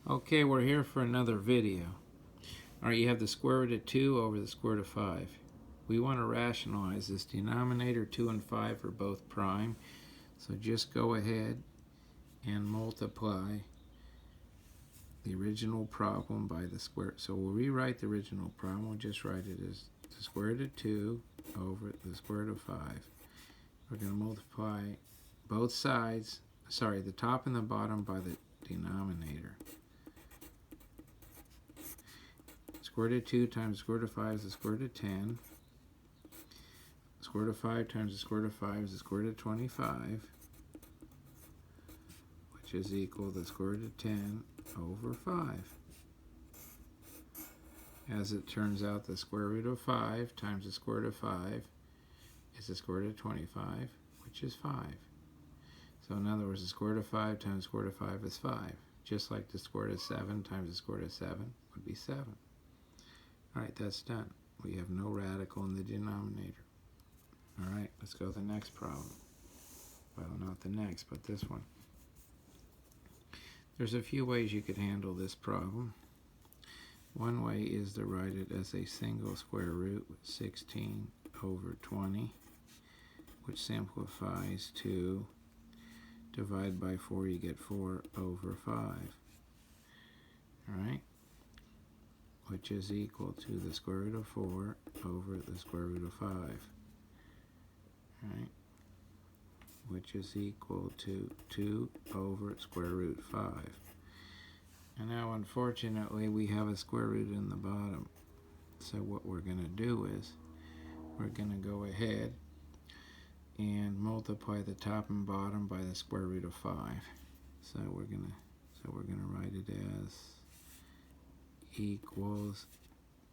Okay, we're here for another video. Alright, you have the square root of 2 over the square root of 5. We want to rationalize this. Denominator 2 and 5 are both prime. So just go ahead and multiply the original problem by the square. So we'll rewrite the original problem. We'll just write it as the square root of 2 over the square root of 5. We're going to multiply both sides, the top and the bottom by the denominator. Square root of 2 times the square root of 5 is the square root of 10. The square root of 5 times the square root of 5 is the square root of 25, which is equal to the square root of 10 over 5. As it turns out, the square root of 5 times the square root of 5 is the square root of 25, which is 5. So in other words, the square root of 5 times the square root of 5 is 5. Just like the square root of 7 times the square root of 7 would be 7. Alright, that's done. We have no radical in the denominator. Alright, let's go to the next problem. Well, not the next, but this one. There's a few ways you could handle this problem. One way is to write it as a single square root with 16 over 20, which simplifies to divide by 4, you get 4 over 5. Alright? Which is equal to the square root of 4 over the square root of 5. Right? Which is equal to 2 over square root 5. And now, unfortunately, we have a square root in the bottom. So what we're going to do is we're going to go ahead and multiply the top and bottom by the square root of 5. So we're going to write it as equals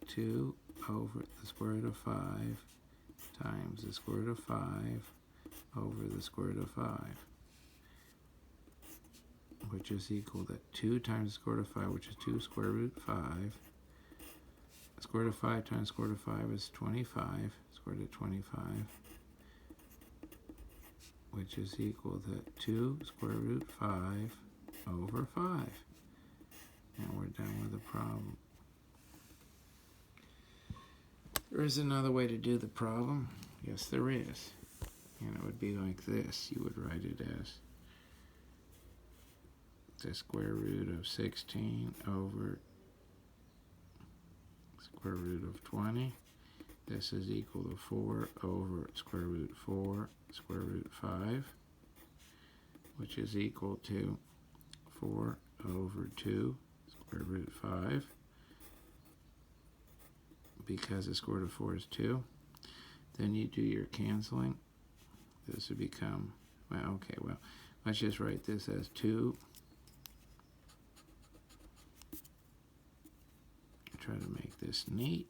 2 over the square root of 5 times the square root of 5 over the square root of 5, which is equal to 2 times the square root of 5, which is 2 square root 5. The square root of 5 times square root of 5 is 25, square root of 25, which is equal to 2 square root 5 over 5. And we're done with the problem. There is another way to do the problem. Yes, there is. And it would be like this. You would write it as the square root of 16 over square root of 20. This is equal to 4 over square root 4 square root 5, which is equal to 4 over 2 square root 5, because the square root of 4 is 2. Then you do your canceling. This would become, let's just write this as 2. Try to make this neat.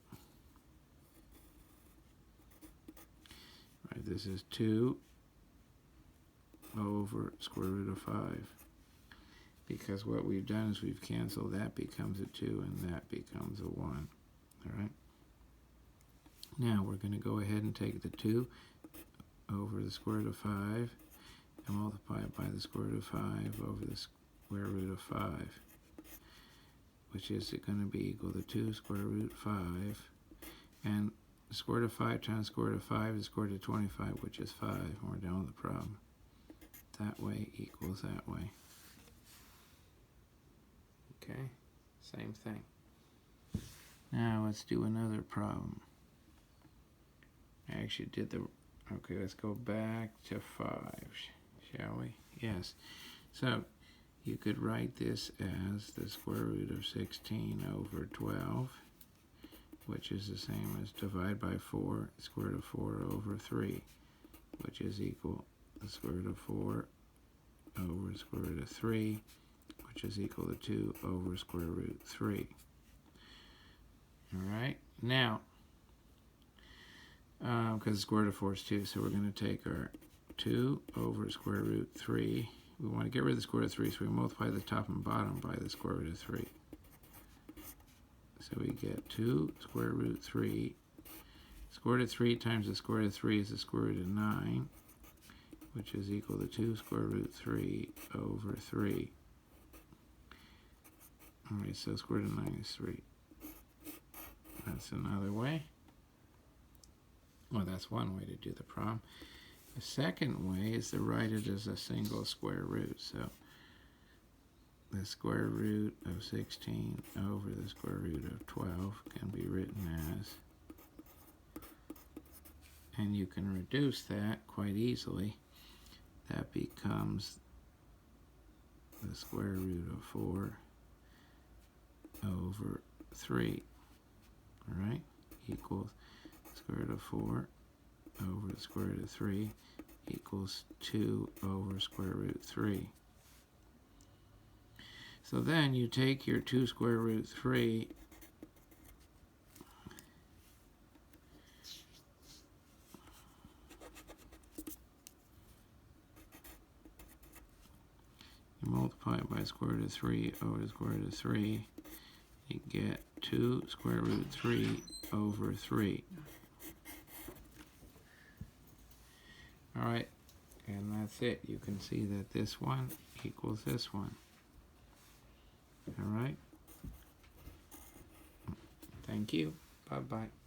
Right, this is 2 over square root of 5. Because what we've done is we've canceled, that becomes a 2 and that becomes a 1. Alright? Now we're going to go ahead and take the 2 over the square root of 5 and multiply it by the square root of 5 over the square root of 5, which is going to be equal to 2 square root 5. And the square root of 5 times square root of 5 is square root of 25, which is 5. And we're done with the problem. That way equals that way. Okay, same thing. Now let's do another problem. I actually did the, okay, let's go back to 5, shall we? Yes. So you could write this as the square root of 16 over 12, which is the same as divide by 4, square root of 4 over 3, which is equal to the square root of 4 over square root of 3, which is equal to 2 over square root 3. Alright, now, because the square root of 4 is 2, so we're going to take our 2 over square root 3. We want to get rid of the square root of 3, so we multiply the top and bottom by the square root of 3. So we get 2 square root 3. Square root of 3 times the square root of 3 is the square root of 9, which is equal to 2 square root 3 over 3. Alright, so square root of 9 is 3. That's another way. Well, that's one way to do the problem. The second way is to write it as a single square root. So the square root of 16 over the square root of 12 can be written as, and you can reduce that quite easily. That becomes the square root of 4 over 3, all right, equals square root of 4 over the square root of 3 equals 2 over square root 3. So then you take your 2 square root 3 you multiply it by square root of 3 over the square root of 3, you get 2 square root 3 over 3. All right, and that's it. You can see that this one equals this one. All right. Thank you. Bye-bye.